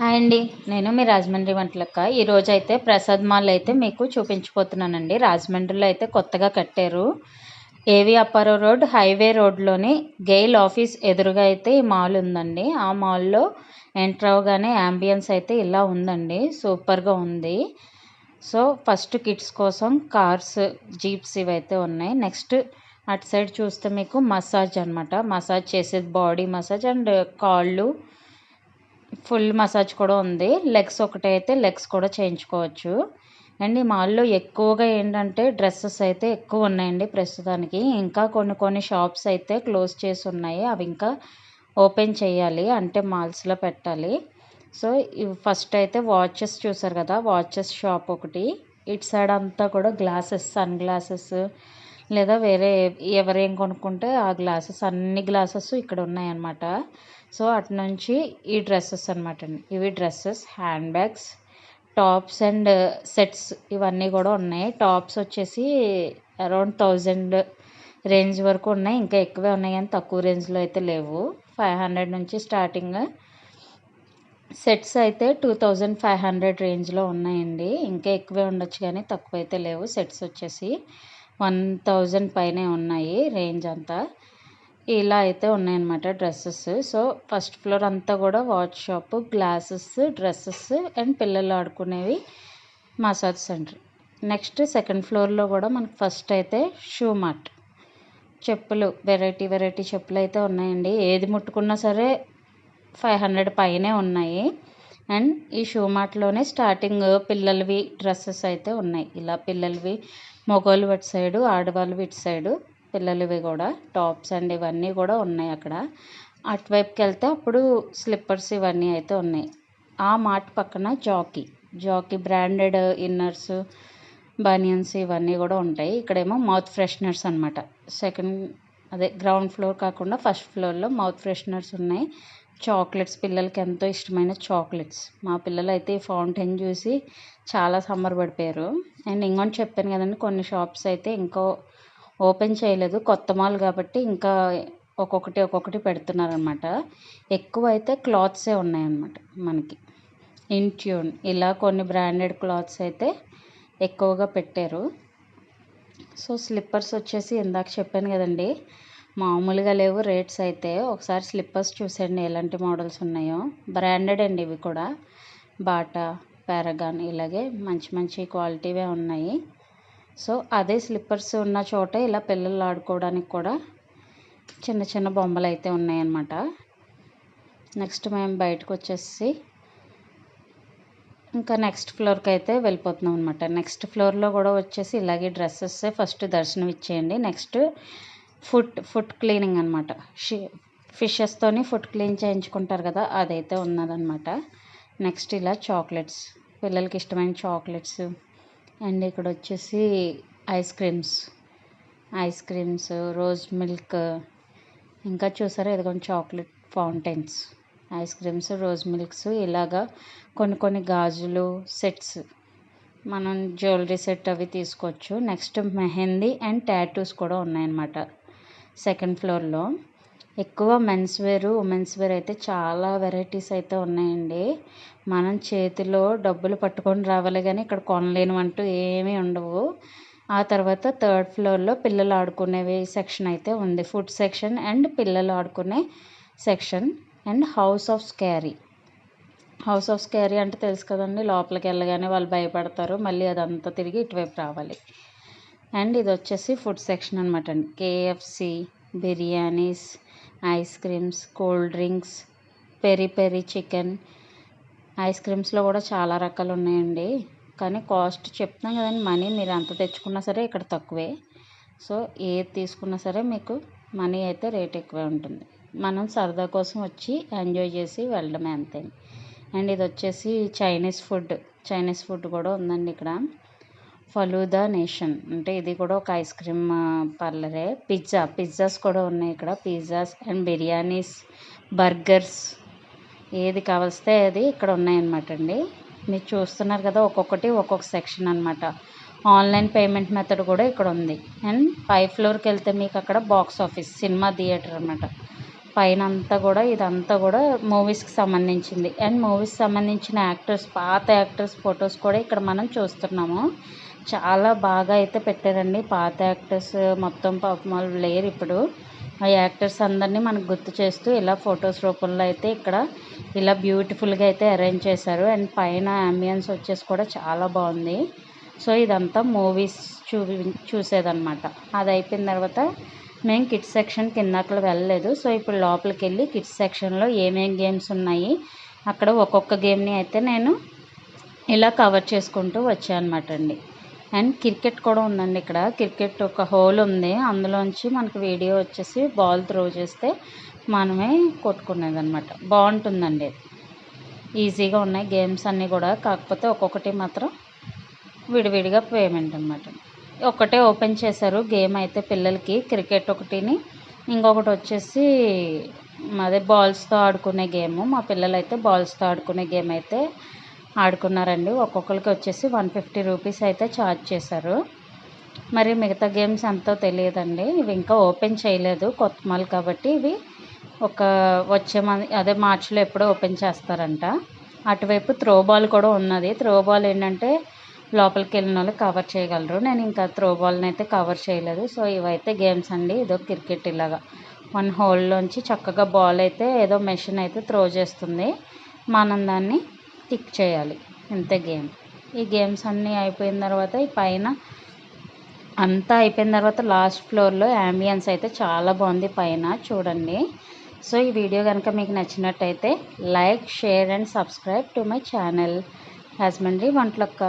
Hi అండి. నేను మీ రాజమండ్రి వంటలక్క. ఈరోజైతే ప్రసాద్ మాల్ అయితే మీకు చూపించబోతున్నానండి. రాజమండ్రిలో అయితే కొత్తగా కట్టారు. ఏవి అప్పారావు రోడ్ హైవే రోడ్లోని గెయిల్ ఆఫీస్ ఎదురుగా అయితే ఈ మాల్ ఉందండి. ఆ మాల్లో ఎంటర్ అవగానే యాంబియన్స్ అయితే ఇలా ఉందండి. సూపర్గా ఉంది. సో ఫస్ట్ కిడ్స్ కోసం కార్స్, జీప్స్ ఇవైతే ఉన్నాయి. నెక్స్ట్ అటు సైడ్ చూస్తే మీకు మసాజ్ అనమాట. మసాజ్ చేసేది బాడీ మసాజ్ అండ్ కాళ్ళు ఫుల్ మసాజ్ కూడా ఉంది. లెగ్స్ ఒకటైతే లెగ్స్ కూడా చేయించుకోవచ్చు. అండ్ ఈ మాల్లో ఎక్కువగా ఏంటంటే డ్రెస్సెస్ అయితే ఎక్కువ ఉన్నాయండి ప్రస్తుతానికి. ఇంకా కొన్ని షాప్స్ అయితే క్లోజ్ చేసి ఉన్నాయి. అవి ఇంకా ఓపెన్ చేయాలి, అంటే మాల్స్లో పెట్టాలి. సో ఇవి ఫస్ట్ అయితే వాచెస్ చూసారు కదా, వాచెస్ షాప్ ఒకటి. ఇటు సైడ్ అంతా కూడా గ్లాసెస్, సన్ గ్లాసెస్ లేదా వేరే ఎవరేం కొనుక్కుంటే ఆ గ్లాసెస్, అన్ని గ్లాసెస్ ఇక్కడ ఉన్నాయన్నమాట. సో అటు నుంచి ఈ డ్రెస్సెస్ అనమాట అండి. ఇవి dresses, hand bags, tops and sets ఇవన్నీ కూడా ఉన్నాయి. టాప్స్ వచ్చేసి అరౌండ్ 1000 రేంజ్ వరకు ఉన్నాయి. ఇంకా ఎక్కువే ఉన్నాయి కానీ తక్కువ రేంజ్లో అయితే లేవు. 500 నుంచి స్టార్టింగ్. సెట్స్ అయితే 2500 రేంజ్లో ఉన్నాయండి. ఇంకా ఎక్కువే ఉండొచ్చు కానీ తక్కువ అయితే లేవు. సెట్స్ వచ్చేసి 1000 పైనే ఉన్నాయి రేంజ్ అంతా. ఇలా అయితే ఉన్నాయన్నమాట డ్రెస్సెస్. సో ఫస్ట్ ఫ్లోర్ అంతా కూడా watch shop, glasses, dresses and పిల్లలు ఆడుకునేవి, మసాజ్ సెంటర్. నెక్స్ట్ సెకండ్ ఫ్లోర్లో కూడా మనకు ఫస్ట్ అయితే షూ మార్ట్, చెప్పులు, వెరైటీ చెప్పులు అయితే ఉన్నాయండి. ఏది ముట్టుకున్నా సరే 500 పైనే ఉన్నాయి. అండ్ ఈ షూ మార్ట్లోనే స్టార్టింగ్ పిల్లలవి డ్రెస్సెస్ అయితే ఉన్నాయి. ఇలా పిల్లలవి, మగవాళ్ళు ఇటు సైడు, ఆడవాళ్ళు ఇటు సైడు, పిల్లలవి కూడా టాప్స్ అండ్ ఇవన్నీ కూడా ఉన్నాయి అక్కడ. అటువైపుకి వెళ్తే అప్పుడు స్లిప్పర్స్ ఇవన్నీ అయితే ఉన్నాయి. ఆ మార్ట్ పక్కన జాకీ బ్రాండెడ్ ఇన్నర్స్, బనియన్స్ ఇవన్నీ కూడా ఉంటాయి. ఇక్కడేమో మౌత్ ఫ్రెషనర్స్ అనమాట. గ్రౌండ్ ఫ్లోర్ కాకుండా ఫస్ట్ ఫ్లోర్లో మౌత్ ఫ్రెషనర్స్ ఉన్నాయి. చాక్లెట్స్, పిల్లలకి ఎంతో ఇష్టమైన చాక్లెట్స్. మా పిల్లలు అయితే ఈ ఫౌంటైన్ చూసి చాలా సంబరపడిపోయారు. అండ్ ఇంకొని చెప్పాను కదండి, కొన్ని షాప్స్ అయితే ఇంకా ఓపెన్ చేయలేదు, కొత్త మాల్ కాబట్టి ఇంకా ఒక్కొక్కటి పెడుతున్నారనమాట. ఎక్కువ అయితే క్లాత్సే ఉన్నాయన్నమాట మనకి. ఇంట్యూన్ ఇలా కొన్ని బ్రాండెడ్ క్లాత్స్ అయితే ఎక్కువగా పెట్టారు. సో స్లిప్పర్స్ వచ్చేసి ఇందాక చెప్పాను కదండి, మామూలుగా లేవు రేట్స్ అయితే. ఒకసారి స్లిప్పర్స్ చూసండి ఎలాంటి మోడల్స్ ఉన్నాయో. బ్రాండెడ్ అండి ఇవి కూడా. బాటా, పారాగాన్ ఇలాగే మంచి క్వాలిటీవే ఉన్నాయి. సో అదే స్లిప్పర్స్ ఉన్న చోట ఇలా పిల్లలు ఆడుకోవడానికి కూడా చిన్న బొమ్మలు అయితే ఉన్నాయన్నమాట. నెక్స్ట్ మేము బయటకు వచ్చేసి ఇంకా నెక్స్ట్ ఫ్లోర్కి అయితే వెళ్ళిపోతున్నాం అనమాట. నెక్స్ట్ ఫ్లోర్లో కూడా వచ్చేసి ఇలాగే డ్రెస్సెస్ ఫస్ట్ దర్శనం ఇచ్చేయండి. నెక్స్ట్ ఫుట్ క్లీనింగ్ అనమాట. ఫిషెస్తోని ఫుట్ క్లీన్ చేయించుకుంటారు కదా, అదైతే ఉన్నదన్నమాట. నెక్స్ట్ ఇలా చాక్లెట్స్, పిల్లలకి ఇష్టమైన చాక్లెట్స్. అండ్ ఇక్కడ వచ్చేసి ఐస్ క్రీమ్స్, రోజ్ మిల్క్, ఇంకా చూసారా ఇదిగోండి chocolate fountains, ice creams, rose milks, ఇలాగా కొన్ని గాజులు సెట్స్, మనం జ్యువెలరీ సెట్ అవి తీసుకోవచ్చు. నెక్స్ట్ మెహందీ అండ్ టాటూస్ కూడా ఉన్నాయన్నమాట సెకండ్ ఫ్లోర్లో. ఎక్కువ మెన్స్ వేర్, ఉమెన్స్ వేర్ అయితే చాలా వెరైటీస్ అయితే ఉన్నాయండి. మనం చేతిలో డబ్బులు పట్టుకొని రావాలి కానీ ఇక్కడ కొనలేనివంటూ ఏమీ ఉండవు. ఆ తర్వాత థర్డ్ ఫ్లోర్లో పిల్లలు ఆడుకునేవి సెక్షన్ అయితే ఉంది. ఫుడ్ సెక్షన్ అండ్ పిల్లలు ఆడుకునే section. And house of scary అంటే తెలుసు కదండి, లోపలికి వెళ్ళగానే వాళ్ళు భయపడతారు, మళ్ళీ అదంతా తిరిగి ఇటువైపు రావాలి. అండ్ ఇది వచ్చేసి ఫుడ్ సెక్షన్ అనమాట అండి. KFC, biryanis, ice creams, cool drinks, peri chicken. Ice క్రీమ్స్లో కూడా చాలా రకాలు ఉన్నాయండి, కానీ కాస్ట్ చెప్తాం కదండి, మనీ మీరు ఎంత తెచ్చుకున్నా సరే ఇక్కడ తక్కువే. సో ఏది తీసుకున్నా సరే మీకు మనీ అయితే రేట్ ఎక్కువే ఉంటుంది. మనం సరదా కోసం వచ్చి ఎంజాయ్ చేసి వెళ్ళడమే అంతే. అండ్ ఇది వచ్చేసి చైనీస్ ఫుడ్ కూడా ఉందండి ఇక్కడ. ఫలూదా నేషన్ అంటే ఇది కూడా ఒక ఐస్ క్రీమ్ పార్లరే. పిజ్జాస్ కూడా ఉన్నాయి ఇక్కడ. పిజ్జాస్ అండ్ బిర్యానీస్, బర్గర్స్, ఏది కావలిస్తే అది ఇక్కడ ఉన్నాయన్నమాట అండి. మీరు చూస్తున్నారు కదా, ఒక్కొక్క సెక్షన్ అనమాట. ఆన్లైన్ పేమెంట్ మెథడ్ కూడా ఇక్కడ ఉంది. అండ్ 5th ఫ్లోర్కి వెళ్తే మీకు అక్కడ బాక్స్ ఆఫీస్, సినిమా థియేటర్ అనమాట. పైన అంతా కూడా ఇదంతా కూడా మూవీస్కి సంబంధించింది. అండ్ మూవీస్కి సంబంధించిన యాక్టర్స్, పాత యాక్టర్స్ ఫొటోస్ కూడా ఇక్కడ మనం చూస్తున్నాము. చాలా బాగా అయితే పెట్టారండి. పాత యాక్టర్స్ మొత్తం పాపం వాళ్ళు లేరు ఇప్పుడు. ఆ యాక్టర్స్ అందరినీ మనకు గుర్తు చేస్తూ ఇలా ఫొటోస్ రూపంలో అయితే ఇక్కడ ఇలా బ్యూటిఫుల్గా అయితే అరేంజ్ చేశారు. అండ్ పైన అంబియన్స్ వచ్చేసి కూడా చాలా బాగుంది. సో ఇదంతా మూవీస్ చూసేదన్నమాట. అది అయిపోయిన తర్వాత మేము కిడ్స్ సెక్షన్ కిందకి వెళ్ళలేదు. సో ఇప్పుడు లోపలికి వెళ్ళి కిడ్స్ సెక్షన్లో ఏమేమి గేమ్స్ ఉన్నాయి, అక్కడ ఒక్కొక్క గేమ్ని అయితే నేను ఇలా కవర్ చేసుకుంటూ వచ్చాను అనమాట అండి. అండ్ క్రికెట్ కూడా ఉందండి ఇక్కడ. క్రికెట్ ఒక హోల్ ఉంది, అందులోంచి మనకు వీడియో వచ్చేసి బాల్ త్రో చేస్తే మనమే కొట్టుకునేది అనమాట. బాగుంటుందండి. ఈజీగా ఉన్నాయి గేమ్స్ అన్నీ కూడా, కాకపోతే ఒక్కొక్కటి మాత్రం విడివిడిగా పేమెంట్ అనమాట. ఒకటే ఓపెన్ చేశారు గేమ్ అయితే పిల్లలకి, క్రికెట్ ఒకటిని, ఇంకొకటి వచ్చేసి అదే బాల్స్తో ఆడుకునే గేము. మా పిల్లలు అయితే బాల్స్తో ఆడుకునే గేమ్ అయితే ఆడుకున్నారండి. ఒక్కొక్కరికి వచ్చేసి 150 రూపీస్ అయితే ఛార్జ్ చేశారు. మరి మిగతా గేమ్స్ ఎంతో తెలియదండి, ఇవి ఇంకా ఓపెన్ చేయలేదు, కొత్త మాల్ కాబట్టి ఇవి ఒక వచ్చే అదే మార్చిలో ఎప్పుడో ఓపెన్ చేస్తారంట. అటువైపు త్రోబాల్ కూడా ఉన్నది. త్రోబాల్ ఏంటంటే లోపలికి వెళ్ళిన వాళ్ళు కవర్ చేయగలరు. నేను ఇంకా త్రోబాల్ని అయితే కవర్ చేయలేదు. సో ఇవైతే గేమ్స్ అండి. ఇదో క్రికెట్ ఇలాగా 1 హోల్లోంచి చక్కగా బాల్ అయితే ఏదో మెషిన్ అయితే త్రో చేస్తుంది, మనం దాన్ని టిక్ చేయాలి, ఇంతే గేమ్. ఈ గేమ్స్ అన్నీ అయిపోయిన తర్వాత ఈ పైన అంతా అయిపోయిన తర్వాత లాస్ట్ ఫ్లోర్లో యాంబియన్స్ అయితే చాలా బాగుంది పైన చూడండి. సో ఈ వీడియో కనుక మీకు నచ్చినట్టయితే like, share and subscribe to my channel Rajahmundry Vantalakka.